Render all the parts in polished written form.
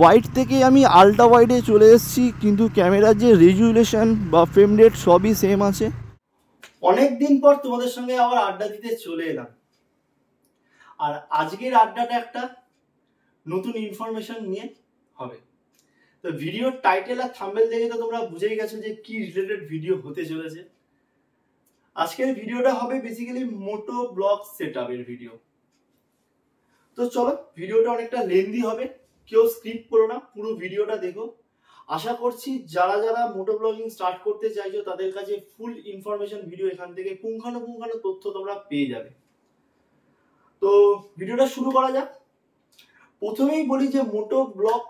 Wide থেকে আমি ultra ওয়াইডে চলে এসেছি, কিন্তু ক্যামেরার যে রেজুলেশন বা ফ্রেম রেট সবই সেম আছে। অনেক দিন পর তোমাদের সঙ্গে আবার আড্ডা দিতে চলে এলাম। আর আজকের আড্ডাটা একটা নতুন ইনফরমেশন নিয়ে হবে। তো ভিডিওর টাইটেল আর থাম্বনেল দেখে তো তোমরা বুঝেই গেছো যে কি রিলেটেড ভিডিও হতে চলেছে। আজকের ভিডিওটা হবে বেসিক্যালি মোটো ব্লগ সেটআপের ভিডিও। তো চলো, ভিডিওটা অনেকটা লেন্দি হবে, কেউ স্কিপ করো না, পুরো ভিডিওটা দেখো। আশা করছি যারা যারা মোটো ব্লগিং স্টার্ট করতে চাইছো তাদের কাছে ফুল ইনফরমেশন ভিডিও এখান থেকে পুঙ্খানুপুঙ্খানু তথ্য তোমরা পেয়ে যাবে। তো ভিডিওটা শুরু করা যাক। প্রথমেই বলি যে মোটো ব্লগ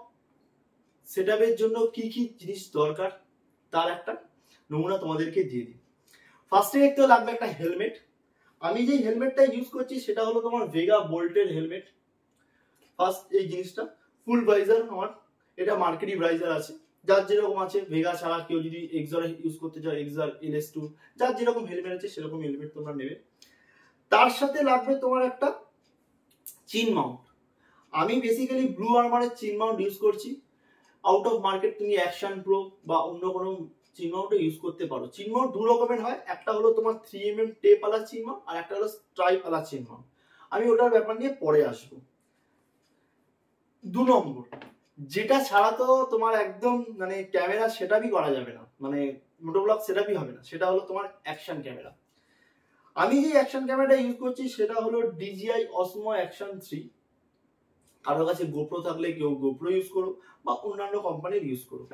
সেটআপের জন্য কি কি জিনিস দরকার তার একটা নমুনা তোমাদেরকে দিয়ে দিই। ফার্স্টে দেখতে লাগবে একটা হেলমেট। আমি যে হেলমেটটা ইউজ করছি সেটা হলো তোমার ভেগা বোল্টের হেলমেট। ফার্স্ট এই জিনিসটা ফুল ভাইজার, আমার এটা মার্কেটি ভাইজার আছে, যার যেরকম আছে। ভেগা ছাড়া কেউ যদি এক্সার ইউজ করতে চাও, এক্সার LS2, যার যেরকম হেলমেট আছে সেরকম হেলমেট তোমরা নেবে। তার সাথে লাগবে তোমার একটা চিন মাউন্ট। আমি বেসিক্যালি ব্লু আর্মারের চিন মাউন্ট ইউজ করছি। আউট অফ মার্কেট তুমি অ্যাকশন প্রো বা অন্য কোনো চিন মাউন্টও ইউজ করতে পারো। চিন মাউন্ট দু রকমের হয়, একটা হলো তোমার 3mm টেপ আলা চিন মাউন্ট, আর একটা হলো স্ট্রাইপ আলা চিন মাউন্ট। আমি ওটার ব্যাপার নিয়ে পরে আসবো। 2 নম্বর, যেটা ছাড়া তো তোমার একদম মানে ক্যামেরা সেটআপই করা যাবে না, মানে মোটো ব্লগ সেটআপই হবে না, সেটা হলো তোমার অ্যাকশন ক্যামেরা। আমি যে অ্যাকশন ক্যামেরাটা ইউজ করছি সেটা হলো DJI Osmo Action 3। কারো কাছে গোপ্রো থাকলে কেউ গোপ্রো ইউজ করো বা অন্যান্য কোম্পানির ইউজ করো।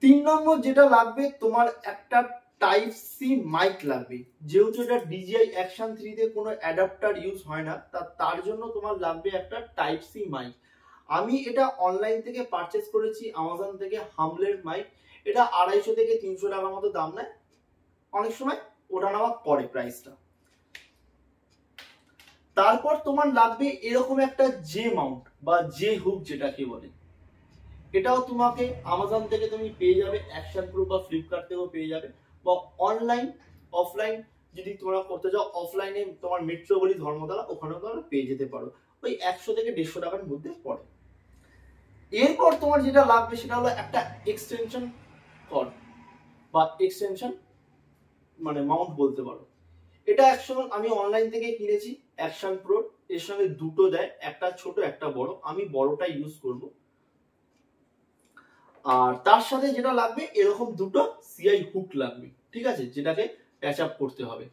3 নম্বর যেটা লাগবে, তোমার একটা টাইপ সি মাইক লাগবে। যেহেতু এটা DJI Action 3 তে কোনো অ্যাডাপ্টার ইউজ হয় না, তার জন্য তোমার লাগবে একটা টাইপ সি মাইক। আমি এটা অনলাইন থেকে পারচেজ করেছি, আমাজন থেকে, হামলের মাইক। এটা 250 থেকে 300 টাকার মতো দাম নেয়, অনেক সময় ওটা নেওয়া পড়ে প্রাইসটা। তারপর তোমার লাগবে এরকম একটা জে মাউন্ট বা জে হুক যেটাকে বলে। এটাও তোমাকে আমাজন থেকে তুমি পেয়ে যাবে, অ্যাকশন প্রো বা ফ্লিপকার্ট থেকেও পেয়ে যাবে, বা অনলাইন অফলাইন যদি তোমরা করতে চাও, অফলাইনে তোমার মেট্রো বলি ধর্মতলা, ওখানেও তোমরা পেয়ে যেতে পারো। ওই 100 থেকে 150 টাকার মধ্যে পড়ে। এরপর তোমার যেটা লাগবে সেটা হলো একটা এক্সটেনশন কর্ড বা এক্সটেনশন মানে মাউন্ট বলতে পারো। এটা একসময় আমি অনলাইন থেকে কিনেছি অ্যাকশন প্রো। এর সঙ্গে দুটো দেয়, একটা ছোট একটা বড়। আমি বড়টা ইউজ করব। আর তার সাথে যেটা লাগবে এরকম দুটো সিআই হুক লাগবে, ঠিক আছে, যেটাকে প্যাচ আপ করতে হবে।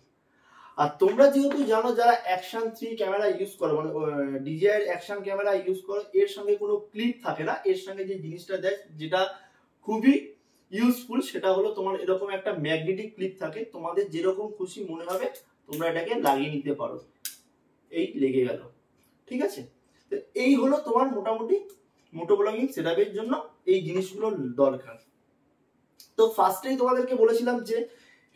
আর তোমরা যেহেতু জানো যারা অ্যাকশন 3 ক্যামেরা ইউজ করো, মানে DJI অ্যাকশন ক্যামেরা ইউজ করো, এর সঙ্গে কোনো ক্লিপ থাকে না। এর সঙ্গে যে জিনিসটা দেয় যেটা খুবই ইউজফুল সেটা হলো তোমার এরকম একটা ম্যাগনেটিক ক্লিপ থাকে। তোমাদের যেরকম খুশি মনে হবে তোমরা এটাকে লাগিয়ে নিতে পারো। এই লেগে গেল, ঠিক আছে। তো এই হলো তোমার মোটামুটি মোটো ব্লগিং সেটআপের জন্য এই জিনিসগুলো দরকার। তো ফার্স্টেই তোমাদেরকে বলেছিলাম যে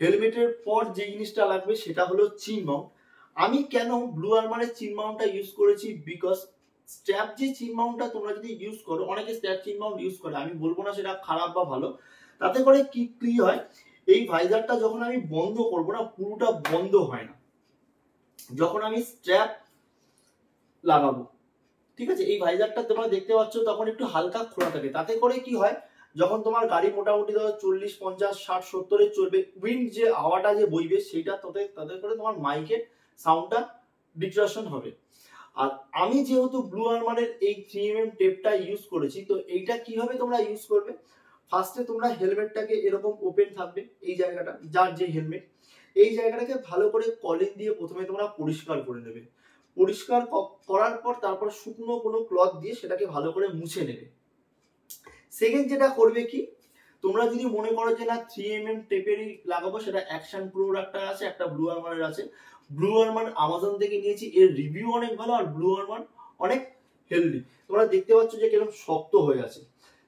হেলমেটের পর যে জিনিসটা লাগবে সেটা হলো চিন মাউন্ট। আমি কেন ব্লু আর্মারের চিন মাউন্টটা ইউজ করেছি, বিকজ স্ট্র্যাপ যে চিন মাউন্টটা তোমরা যদি ইউজ করো, অনেকে স্ট্র্যাপ চিন মাউন্ট ইউজ করে, আমি বলবো না সেটা খারাপ বা ভালো। তাতে করে কি হয়, এই ভাইজারটা যখন আমি বন্ধ করবো না, পুরোটা বন্ধ হয় না যখন আমি স্ট্র্যাপ লাগাবো, ঠিক আছে। এই ভাইজারটা তোমরা দেখতে পাচ্ছ তখন একটু হালকা খোলা থাকে। তাতে করে কি হয়, যখন তোমার গাড়ি মোটামুটি ধরো 40, 50, 60, 70 চলবে, উইন্ড যে হাওয়াটা যে বইবে সেইটা তাতে করে তোমার মাইকের সাউন্ডটা ডিস্টরশন হবে। আর আমি যেহেতু ব্লু আর্মারের এই 3mm টেপটা ইউজ করেছি, তো এইটা কিভাবে তোমরা ইউজ করবে, ফার্স্টে তোমরা হেলমেটটাকে এরকম ওপেন থাকবে, এই জায়গাটা যার যে হেলমেট, এই জায়গাটাকে ভালো করে কলিন দিয়ে প্রথমে তোমরা পরিষ্কার করে নেবে। পরিষ্কার করার পর তারপর শুকনো কোনো ক্লথ দিয়ে সেটাকে ভালো করে মুছে নেবে। সেকেন্ড যেটা করবে কি, তোমরা যদি মনে করো যে না 3mm টেপেরই লাগাবো, সেটা অ্যাকশন প্রোর একটা আছে, একটা ব্লু আর্মারের আছে। ব্লু আর্মার আমাজন থেকে নিয়েছি, এর রিভিউ অনেক ভালো, আর ব্লু আর্মার অনেক হেলদি। তোমরা দেখতে পাচ্ছ যে কিরকম শক্ত হয়ে আছে।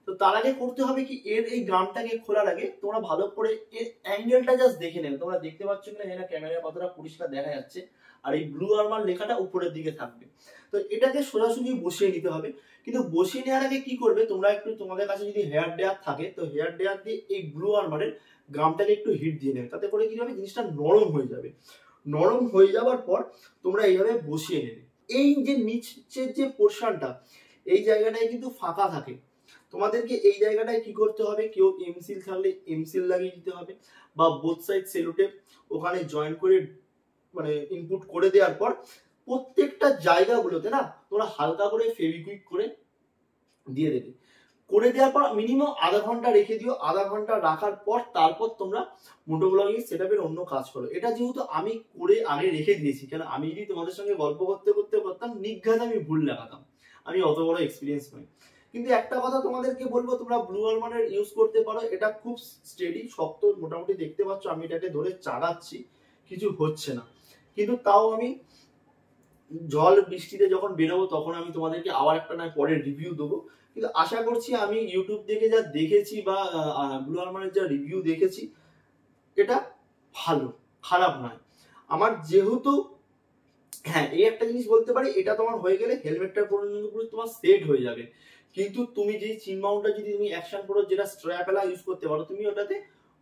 তো তার আগে করতে হবে কি, এর এই গানটাকে খোলার আগে তোমরা ভালো করে এর অ্যাঙ্গেলটা জাস্ট দেখে নেবে। তোমরা দেখতে পাচ্ছ কিনা জানি না, ক্যামেরায় কতটা পরিষ্কার দেখা যাচ্ছে। আর এই ব্লু আর্মার লেখাটা উপরের দিকে থাকবে। তো এটাকে সোজাসুজি বসিয়ে নিতে হবে। কিন্তু বসিয়ে নেওয়ার আগে কি করবে, তোমরা একটু তোমাদের কাছে যদি হেয়ার ড্রায়ার থাকে, তো হেয়ার ড্রায়ার দিয়ে এই ব্লু আর্মারের গামটাকে একটু হিট দিয়ে নেবে। তাতে করে কি হবে, জিনিসটা নরম হয়ে যাবে। নরম হয়ে যাওয়ার পর তোমরা এইভাবে বসিয়ে নেবে। এই যে নিচের যে পোর্শনটা, এই জায়গাটায় কিন্তু ফাঁকা থাকে। তোমাদেরকে এই জায়গাটায় কি করতে হবে, কেউ এমসিল থাকলে এমসিল লাগিয়ে দিতে হবে, বা বোথ সাইড সেলোটেপ ওখানে জয়েন করে মানে ইনপুট করে দেওয়ার পর প্রত্যেকটা জায়গাগুলোতে না তোমরা হালকা করে ফেভিকুইক করে দিয়ে দেবে। করে দেওয়ার পর মিনিমাম আধা ঘন্টা রেখে দিও। আধা ঘন্টা রাখার পর তারপর তোমরা মোটোব্লগিং সেটআপের অন্য কাজ করো। এটা যেহেতু আমি করে আগে রেখে দিয়েছি, কেন আমি যদি তোমাদের সঙ্গে গল্প করতে করতে করতাম নিঘাত আমি ভুল লাগাতাম, আমি অত বড় এক্সপিরিয়েন্স নই। কিন্তু একটা কথা তোমাদেরকে বলবো, তোমরা ব্লু আলমন্ডের ইউজ করতে পারো, এটা খুব স্টেডি শক্ত, মোটামুটি দেখতে পাচ্ছ আমি এটাকে ধরে চাগাচ্ছি, কিছু হচ্ছে না। কিন্তু তাও আমি জল বৃষ্টিতে যখন বেরোবো তখন আমি তোমাদেরকে আবার একটা নয় পরে রিভিউ দেবো। কিন্তু আশা করছি আমি ইউটিউব থেকে যা দেখেছি বা ব্লু আলমন্ডের যা রিভিউ দেখেছি, এটা ভালো, খারাপ নয়। আমার যেহেতু হ্যাঁ এই একটা জিনিস বলতে পারি, এটা তোমার হয়ে গেলে হেলমেটটা পুরো তোমার সেট হয়ে যাবে। কিন্তু তুমি যে চিন মাউন্টটা যদি তুমি অ্যাকশন প্রো যেটা স্ট্র্যাপেলা ইউজ করতে পারো, তুমি ওটাতে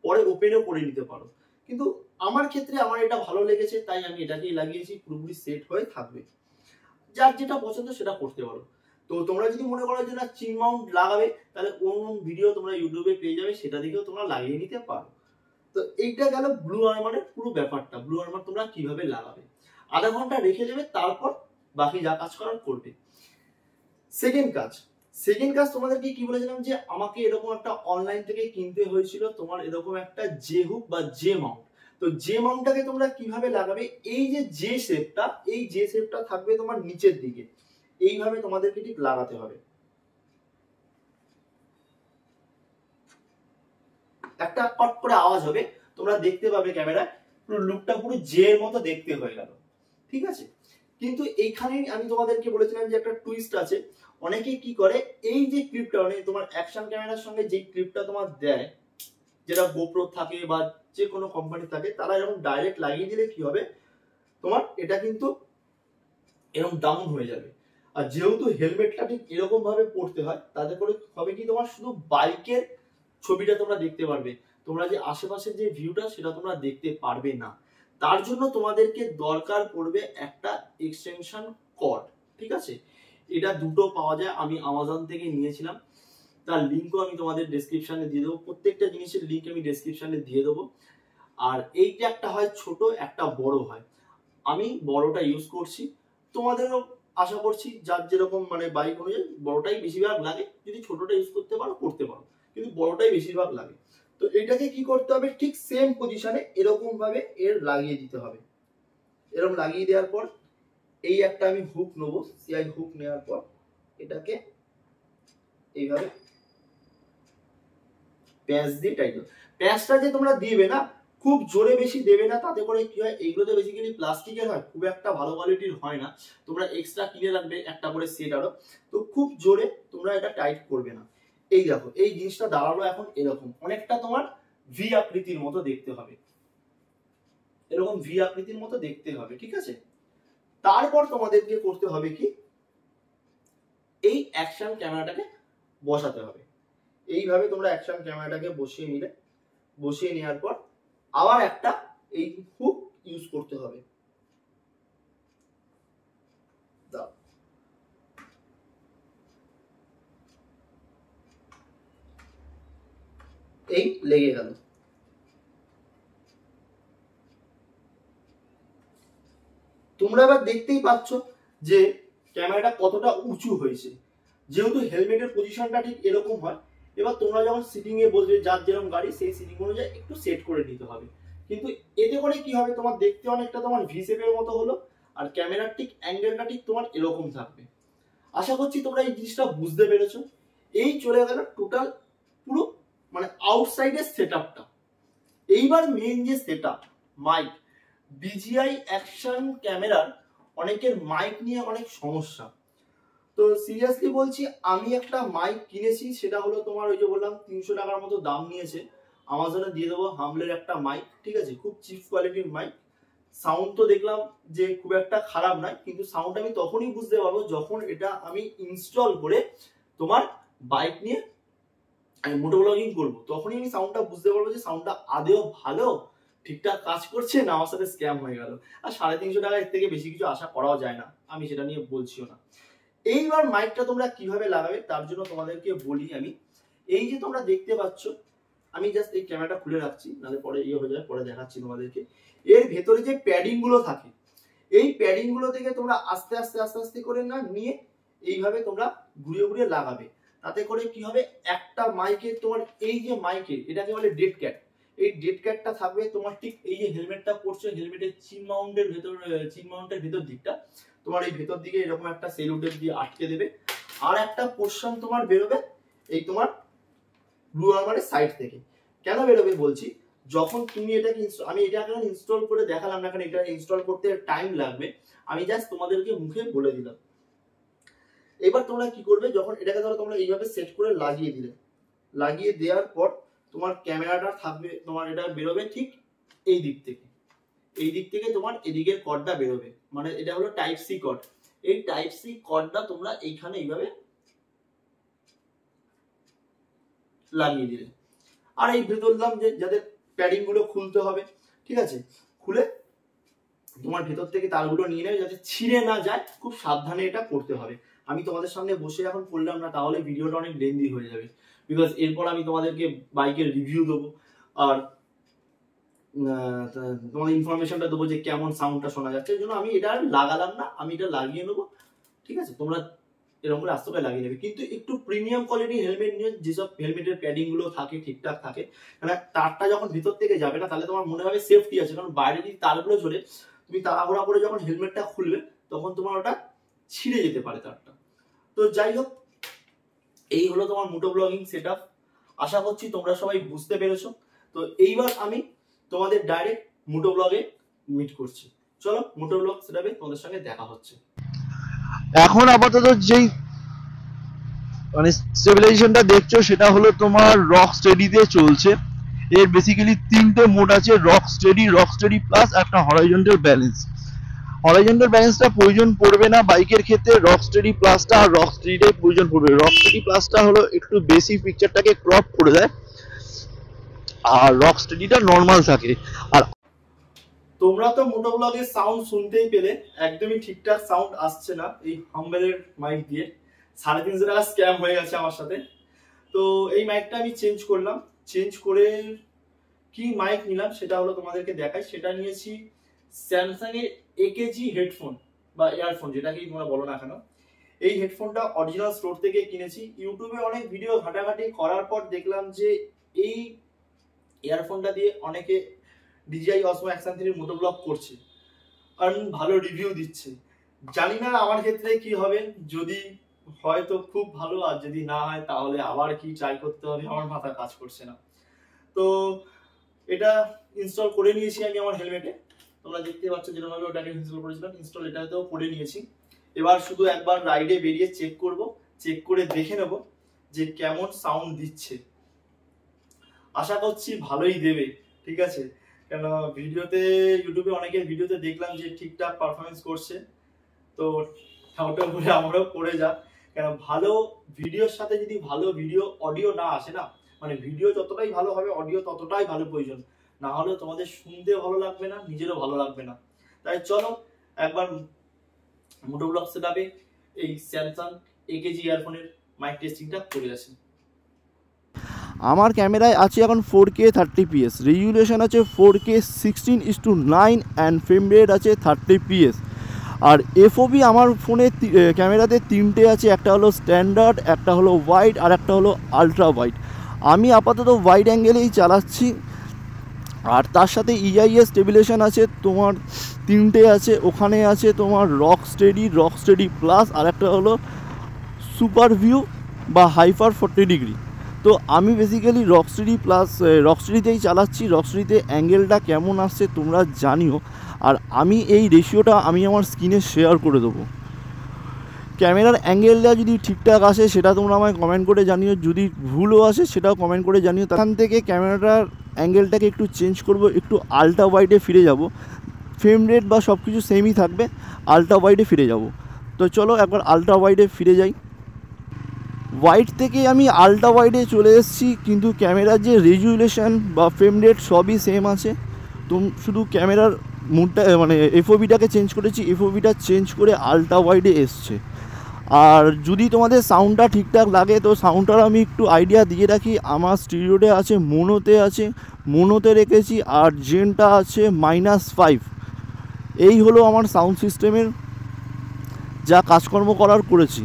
পরে ওপেনও করে নিতে পারো। কিন্তু আমার ক্ষেত্রে আমার এটা ভালো লেগেছে, তাই আমি এটাকেই লাগিয়েছি, পুরোপুরি সেট হয়ে থাকবে। যার যেটা পছন্দ সেটা করতে পারো। তো তোমরা যদি মনে করো যে না চিন মাউন্ট লাগাবে, তাহলে কোন ভিডিও তোমরা ইউটিউবে পেয়ে যাবে, সেটা দিকেও তোমরা লাগিয়ে নিতে পারো। তো এইটা গেল ব্লু আর্মারের পুরো ব্যাপারটা, ব্লু আর্মার তোমরা কিভাবে লাগাবে। আধা ঘন্টা রেখে দেবে, তারপর বাকি যা কাজ করার করবে। সেকেন্ড কাজ তোমাদেরকে কি বলেছিলাম, যে আমাকে এরকম একটা অনলাইন থেকে কিনতে হয়েছিল তোমার এরকম একটা জে হুক বা জে মাউন্ট। তো জে মাউন্টটাকে তোমরা কিভাবে লাগাবে, এই যে জে শেপটা, এই জে শেপটা থাকবে তোমার নিচের দিকে, এইভাবে তোমাদেরকে ঠিক লাগাতে হবে। একটা কট করে আওয়াজ হবে, তোমরা দেখতে পাবে ক্যামেরায় পুরো লুকটা পুরো জে এর মতো দেখতে হয়ে গেল, ঠিক আছে। কিন্তু এইখানে আমি তোমাদেরকে বলেছিলাম যে একটা টুইস্ট আছে। অনেকে কি করে, এই যে ক্লিপটা মানে তোমার অ্যাকশন ক্যামেরার সঙ্গে যে ক্লিপটা তোমার দেয়, যেটা গোপ্রো থাকে বা যে কোনো কোম্পানি থাকে, তারা এরকম ডাইরেক্ট লাগিয়ে দিলে কি হবে, তোমার এটা কিন্তু এরকম ডাউন হয়ে যাবে। আর যেহেতু হেলমেটটা ঠিক এরকম ভাবে পড়তে হয়, তাতে করে হবে কি, তোমার শুধু বাইকের ছবিটা তোমরা দেখতে পারবে, তোমরা যে আশেপাশের যে ভিউটা সেটা তোমরা দেখতে পারবে না। তার জন্য তোমাদেরকে দরকার পড়বে একটা এক্সটেনশন কর্ড, ঠিক আছে। এটা দুটো পাওয়া যায়, আমি আমাজন থেকে নিয়েছিলাম, তার লিঙ্কও আমি তোমাদের ডেসক্রিপশনে দিয়ে দেবো। প্রত্যেকটা জিনিসের লিঙ্ক আমি ডেসক্রিপশনে দিয়ে দেবো। আর এইটা একটা হয় ছোট, একটা বড় হয়। আমি বড়টা ইউজ করছি, তোমাদেরও আশা করছি যার যেরকম মানে বাইক অনুযায়ী বড়টাই বেশিরভাগ লাগে। যদি ছোটটা ইউজ করতে পারো করতে পারো, কিন্তু বড়টাই বেশিরভাগ লাগে। তো এটাকে কি করতে হবে, ঠিক সেম পজিশনে এরকম ভাবে এর লাগিয়ে দিতে হবে। এরকম লাগিয়ে দেওয়ার পর এই একটা আমি হুক নেবো, সিআই হুক নেওয়ার পর এটাকে এইভাবে প্যাঁচ দিয়ে টাইট। প্যাঁচটা যে তোমরা দিবে না, খুব জোরে বেশি দেবে না, তাতে করে কি হয়, এইগুলো তো বেসিক্যালি প্লাস্টিকের হয়, খুব একটা ভালো কোয়ালিটির হয় না। তোমরা এক্সট্রা কিনে রাখবে একটা করে সেট আরো। তো খুব জোরে তোমরা এটা টাইট করবে না। এই দেখো এই জিনিসটা দাঁড়ালো এখন এরকম, অনেকটা তোমার ভি আকৃতির মতো দেখতে হবে, এরকম ভি আকৃতির মতো দেখতে হবে, ঠিক আছে। তারপর তোমাদেরকে করতে হবে কি, এই অ্যাকশন ক্যামেরাটাকে বসাতে হবে। এইভাবে তোমরা অ্যাকশন ক্যামেরাটাকে বসিয়ে নিলে, বসিয়ে নেওয়ার পর আবার একটা এই হুক ইউজ করতে হবে। দাও, এই লেগে গেল। তোমরা এবার দেখতেই পাচ্ছ যে ক্যামেরাটা কতটা উঁচু হয়েছে। যেহেতু হেলমেটের পজিশনটা ঠিক এরকম হয়, এবার তোমরা যখন সিটিং এ বসবে, যার যেরকম গাড়ি সেই সিটিং অনুযায়ী একটু সেট করে নিতে হবে। কিন্তু এতে করে কি হবে, তোমার দেখতে অনেকটা তোমার ভি শেপের মতো হলো, আর ক্যামেরার ঠিক অ্যাঙ্গেলটা ঠিক তোমার এরকম থাকবে। আশা করছি তোমরা এই জিনিসটা বুঝতে পেরেছো। এই চলে গেল টোটাল পুরো মানে আউটসাইডের সেটআপটা। এইবার মেইন যে সেটআপ, মাইক। DJI অ্যাকশন ক্যামেরার অনেকের মাইক নিয়ে অনেক সমস্যা। তো সিরিয়াসলি বলছি, আমি একটা মাইক কিনেছি, সেটা হলো তোমার ওই যে বললাম 300 টাকার মতো দাম নিয়েছে। আমাজনে দিয়ে দেবো, হামলের একটা মাইক, ঠিক আছে, খুব চিপ কোয়ালিটির মাইক। সাউন্ড তো দেখলাম যে খুব একটা খারাপ নয়, কিন্তু সাউন্ড আমি তখনই বুঝতে পারবো যখন এটা আমি ইনস্টল করে তোমার বাইক নিয়ে আমি মোটো ব্লগিং করবো, তখনই আমি সাউন্ডটা বুঝতে পারবো যে সাউন্ডটা আদেও ভালো, ঠিকঠাক কাজ করছে, না আমার সাথে স্ক্যাম হয়ে গেল। আর 350 টাকা এর থেকে বেশি কিছু আশা করাও যায় না, আমি সেটা নিয়ে বলছিও না। এইবার মাইকটা তোমরা কিভাবে লাগাবে তার জন্য তোমাদেরকে বলি আমি। এই যে তোমরা দেখতে পাচ্ছ, আমি জাস্ট এই ক্যামেরাটা খুলে রাখছি, নাহলে পরে হয়ে যাবে, পরে দেখাচ্ছি তোমাদেরকে। এর ভেতরে যে প্যাডিং গুলো থাকে, এই প্যাডিং গুলো থেকে তোমরা আস্তে আস্তে আস্তে আস্তে করে না নিয়ে এইভাবে তোমরা ঘুরিয়ে ঘুরিয়ে লাগাবে। তাতে করে কি হবে, একটা মাইকে তোমার এই যে মাইকে এটাকে বলে ডেড ক্যাট, এই ডেড ক্যাটটা থাকবে তোমার ঠিক এই যে হেলমেটটা পড়ছে, হেলমেটের চিন মাউন্টের ভেতর দিকটা তোমার এই ভেতর দিকে এরকম একটা সেলুটেপ দিয়ে আটকে দেবে। আর একটা পোর্শন তোমার বেরোবে এই তোমার ব্লু আর্মারের সাইড থেকে। কেন বেরোবে বলছি, যখন তুমি এটাকে আমি এটাকে ইনস্টল করে দেখালাম না, কারণ এটা ইনস্টল করতে টাইম লাগবে, আমি জাস্ট তোমাদেরকে মুখে বলে দিলাম। এবার তোমরা কি করবে, যখন এটাকে ধরো তোমরা এইভাবে সেট করে লাগিয়ে দিলে, লাগিয়ে দেওয়ার পর তোমার ক্যামেরাটা থাকবে, তোমার এটা বেরোবে ঠিক এই দিক থেকে, এই দিক থেকে তোমার এদিকের কর্ডটা বেরোবে, মানে এটা হলো টাইপ সি কর্ড। এই টাইপ সি কর্ডটা তোমরা এইখানে এইভাবে লাগিয়ে দিলে। আর এই বললাম যে যাদের প্যাডিং গুলো খুলতে হবে, ঠিক আছে, খুলে তোমার ভেতর থেকে তারগুলো নিয়ে নেবে যাতে ছিঁড়ে না যায়, খুব সাবধানে এটা করতে হবে। আমি তোমাদের সামনে বসে এখন করলাম না, তাহলে ভিডিওটা অনেক লেন্দি হয়ে যাবে, বিকজ এরপর আমি তোমাদেরকে বাইকের রিভিউ দেবো আর তোমাদের ইনফরমেশনটা দেবো যে কেমন সাউন্ডটা শোনা যাচ্ছে। এই জন্য আমি এটা লাগালাম না, আমি এটা লাগিয়ে নেবো, ঠিক আছে। তোমরা এরকম করে আস্তে করে লাগিয়ে নেবে, কিন্তু একটু প্রিমিয়াম কোয়ালিটি হেলমেট নিয়ে, যেসব হেলমেটের প্যাডিং গুলো থাকে ঠিকঠাক থাকে, মানে তারটা যখন ভিতর থেকে যাবে না তাহলে তোমার মনে হবে সেফটি আছে, কারণ বাইরে যদি তারগুলো চলে তুমি তাড়াহুড়া করে যখন হেলমেটটা খুলবে তখন তোমার ওটা ছিঁড়ে যেতে পারে তারটা। তো যাই হোক, এই হলো তোমার মোটো ব্লগিং সেটআপ। আশা করছি তোমরা সবাই বুঝতে পেরেছো। তো এইবার আমি তোমাদের ডাইরেক্ট মোটো ব্লগে মিট করছি। চলো মোটো ব্লগ সেটআপে তোমাদের সঙ্গে দেখা হচ্ছে। এখন আপাতত যেই মানে স্টেবিলাইজেশনটা দেখছো সেটা হলো তোমার রক স্টেডিতে চলছে। এর বেসিক্যালি তিনটে মোড আছে, রক স্টেডি প্লাস একটা হরাইজন্টাল ব্যালেন্স। হরাইজন্টাল ব্যালেন্সটা প্রয়োজন পড়বে না বাইকের ক্ষেত্রে, রক স্টেডি প্লাসটা আর রক স্টেডিটাই প্রয়োজন পড়বে। রক স্টেডি প্লাসটা হলো একটু বেশি পিকচারটাকে ক্রপ করে দেয়, আর রক স্টেডিটা নর্মাল থাকে। আর তোমরা তো মোটো ব্লগের সাউন্ড শুনতেই পেলে, একদমই ঠিকঠাক সাউন্ড আসছে না এই হাম্বেলের মাইক দিয়ে। 350 টাকা স্ক্যাম হয়ে গেছে আমার সাথে। তো এই মাইকটা আমি চেঞ্জ করলাম, চেঞ্জ করে কি মাইক নিলাম সেটা হলো তোমাদেরকে দেখাই। সেটা নিয়েছি স্যামসাং এর একেজি হেডফোন বা ইয়ারফোন, যেটাকেই তোমরা বলো না কেন। এই হেডফোনটা অরিজিনাল স্টোর থেকে কিনেছি। ইউটিউবে অনেক ভিডিও ঘাটাঘাটি করার পর দেখলাম যে এই ইয়ারফোনটা দিয়ে অনেকে DJI Osmo Action 3 মোটো ব্লগ করছে আর ভালো রিভিউ দিচ্ছে। জানি না আমার ক্ষেত্রে কি হবে, যদি হয় তো খুব ভালো, আর যদি না হয় তাহলে আবার কি ট্রাই করতে হবে, আমার মাথা কাজ করছে না। তো এটা ইনস্টল করে নিয়েছি আমি আমার হেলমেটে, তোমরা দেখতে পাচ্ছ যেরকমভাবে ওটাকে ইনস্টল করেছিলাম, ইনস্টল এটাতেও করে নিয়েছি। এবার শুধু একবার রাইডে বেরিয়ে চেক করব, চেক করে দেখে নেব যে কেমন সাউন্ড দিচ্ছে। আশা করছি ভালোই দেবে, ঠিক আছে। কেন ভিডিওতে, ইউটিউবে অনেকের ভিডিওতে দেখলাম যে ঠিকঠাক পারফরমেন্স করছে, তো ওটা করে আমরাও করে যা। কেন ভালো ভিডিওর সাথে যদি ভালো ভিডিও অডিও না আসে না, মানে ভিডিও যতটাই ভালো হবে অডিও ততটাই ভালো প্রয়োজন, না হলে তোমাদের শুনতেও ভালো লাগবে না, নিজেরও ভালো লাগবে না। তাই চলো একবার মোটো ব্লগ সেটআপে এই স্যামসাং একেজি ইয়ারফোনের মাইক টেস্টিংটা করে আসি। আমার ক্যামেরায় আছে এখন 4K 30fps, রেজুলেশন আছে 4K 16:9 অ্যান্ড ফ্রেম রেট আছে 30fps। আর FOV আমার ফোনে ক্যামেরাতে তিনটে আছে, একটা হলো স্ট্যান্ডার্ড, একটা হলো ওয়াইড, আর একটা হলো আলট্রা ওয়াইড। আমি আপাতত ওয়াইড অ্যাঙ্গেলেই চালাচ্ছি। আর তার সাথে EIS স্টেবিলাইজেশন আছে তোমার তিনটে আছে, ওখানে আছে তোমার রক স্টেডি প্লাস, আর একটা হলো সুপার ভিউ বা হাইপার 40 ডিগ্রি। তো আমি বেসিক্যালি রক স্টেডিতেই চালাচ্ছি। রক স্টেডিতে অ্যাঙ্গেলটা কেমন আসছে তোমরা জানিও, আর আমি এই রেশিওটা আমি আমার স্ক্রিনে শেয়ার করে দেবো। ক্যামেরার অ্যাঙ্গেলটা যদি ঠিকঠাক আসে সেটা তোমরা আমায় কমেন্ট করে জানিও, যদি ভুলও আসে সেটাও কমেন্ট করে জানিও। তখন থেকে ক্যামেরাটার অ্যাঙ্গেলটাকে একটু চেঞ্জ করব, একটু আলট্রা ওয়াইডে ফিরে যাব। ফ্রেম রেট বা সব কিছু সেমই থাকবে, আলট্রা ওয়াইডে ফিরে যাব। তো চলো একবার আলট্রা ওয়াইডে ফিরে যাই। ওয়াইড থেকে আমি আলট্রা ওয়াইডে চলে এসেছি, কিন্তু ক্যামেরার যে রেজুলেশন বা ফ্রেম রেট সবই সেম আছে। তো শুধু ক্যামেরার মুডটা মানে FOVটাকে চেঞ্জ করেছি, FOVটা চেঞ্জ করে আলট্রা ওয়াইডে এসছে। আর যদি তোমাদের সাউন্ডটা ঠিকঠাক লাগে তো সাউন্ডটার আমি একটু আইডিয়া দিয়ে রাখি। আমার স্টিরিওতে আছে, মোনোতে রেখেছি, আর জেনটা আছে -5। এই হলো আমার সাউন্ড সিস্টেমের যা কাজকর্ম করার করেছি।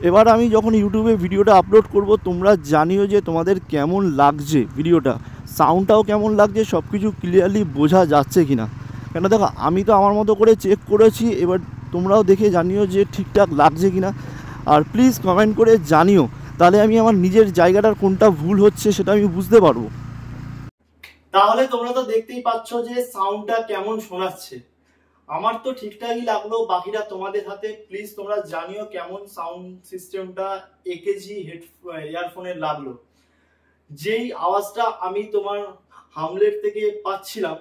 এবার আমি যখন ইউটিউবে ভিডিওটা আপলোড করব, তোমরা জানিও যে তোমাদের কেমন লাগছে ভিডিওটা, সাউন্ডটাও কেমন লাগছে, সব কিছু ক্লিয়ারলি বোঝা যাচ্ছে কি না। কেন দেখো, আমি তো আমার মতো করে চেক করেছি, এবার তোমরাও দেখে জানিও যে ঠিকঠাক লাগছে কি না। আর প্লিজ কমেন্ট করে জানিও, তাহলে আমি আমার নিজের জায়গাটার কোনটা ভুল হচ্ছে সেটা আমি বুঝতে পারবো। তাহলে তোমরা তো দেখতেই পাচ্ছ যে সাউন্ডটা কেমন শোনাচ্ছে। আমার তো ঠিকঠাকই লাগলো, বাকিটা তোমাদের হাতে। প্লিজ তোমরা জানিও কেমন সাউন্ড সিস্টেমটা একেজি ইয়ারফোনের লাগলো। যেই আওয়াজটা আমি তোমার হামলেট থেকে পাচ্ছিলাম,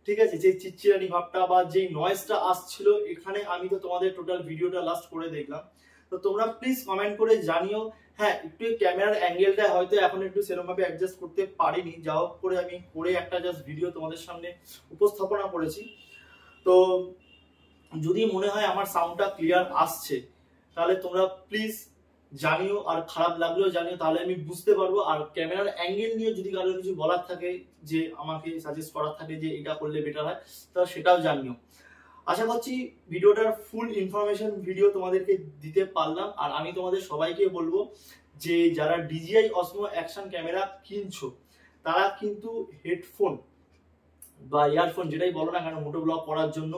ঠিক আছে, যে চিচ্চিরানি ভাবটা বা যেই নয়েজটা আসছিল এখানে, আমি তো তোমাদের টোটাল ভিডিওটা লাস্ট করে দেখলাম। তো তোমরা প্লিজ কমেন্ট করে জানিও। হ্যাঁ, একটু ক্যামেরার অ্যাঙ্গেলটা হয়তো এখন একটু সেরকম ভাবে অ্যাডজাস্ট করতে পারিনি, যা হোক করে আমি করে একটা জাস্ট ভিডিও তোমাদের সামনে উপস্থাপনা করেছি। তো যদি মনে হয় আমার সাউন্ডটা ক্লিয়ার আসছে, তাহলে তোমরা প্লিজ জানিও, আর খারাপ লাগলেও জানিও, তাহলে আমি বুঝতে পারবো। আর ক্যামেরার অ্যাঙ্গেল নিয়ে যদি কারো কিছু বলার থাকে, যে আমাকে সাজেস্ট করার থাকে যে এটা করলে বেটার হয়, তো সেটাও জানিও। আশা করছি ভিডিওটার ফুল ইনফরমেশন ভিডিও তোমাদেরকে দিতে পারলাম। আর আমি তোমাদের সবাইকে বলবো যে যারা DJI Osmo অ্যাকশন ক্যামেরা কিনছো, তারা কিন্তু হেডফোন বা ইয়ারফোন যেটাই বলো না কেন, মোটো ব্লগ করার জন্য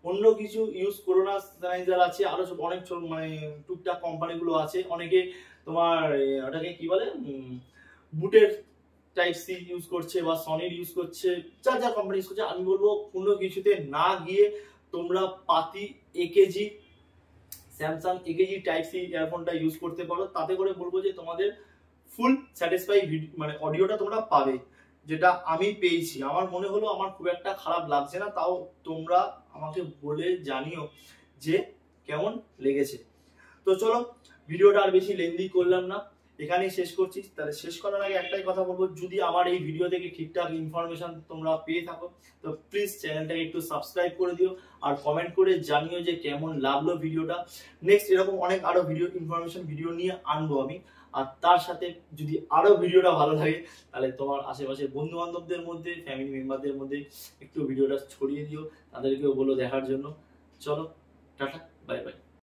অন্য কিছু ইউজ করো না। স্যানাইজার আছে, আরো সব অনেক মানে টুকটাক কোম্পানিগুলো আছে। অনেকে তোমার ওটাকে কি বলে, বুটের টাইপ সি ইউজ করছে বা সনির ইউজ করছে, যা যা কোম্পানি ইউজ করছে। আমি বলবো কোনো কিছুতে না গিয়ে তোমরা পাতি AKG, Samsung AKG type C ইয়ারফোনটা ইউজ করতে পারো। তাতে করে বলবো যে তোমাদের ফুল স্যাটিসফাই মানে অডিওটা তোমরা পাবে, যেটা আমি পেয়েছি। আমার মনে হলো আমার খুব একটা খারাপ লাগছে না। তাও তোমরা আমাকে বলে জানিও যে কেমন লেগেছে। তো চলো, ভিডিওটা আর বেশি লেন্দি করলাম না, এখানেই শেষ করছি। তাহলে শেষ করার আগে একটাই কথা বলবো, যদি আমার এই ভিডিও থেকে ঠিকঠাক ইনফরমেশন তোমরা পেয়ে থাকো, তো প্লিজ চ্যানেলটাকে একটু সাবস্ক্রাইব করে দিও, আর কমেন্ট করে জানিও যে কেমন লাগলো ভিডিওটা। নেক্সট এরকম অনেক আরো ভিডিও ইনফরমেশন ভিডিও নিয়ে আনবো আমি। আর তার সাথে যদি আরো ভিডিওটা ভালো লাগে, তাহলে তোমার আশেপাশে বন্ধু বান্ধবদের মধ্যে, ফ্যামিলি মেম্বারদের মধ্যে একটু ভিডিওটা ছড়িয়ে দিও, তাদেরকেও বলো দেখার জন্য। চলো, টাটা, বাই বাই।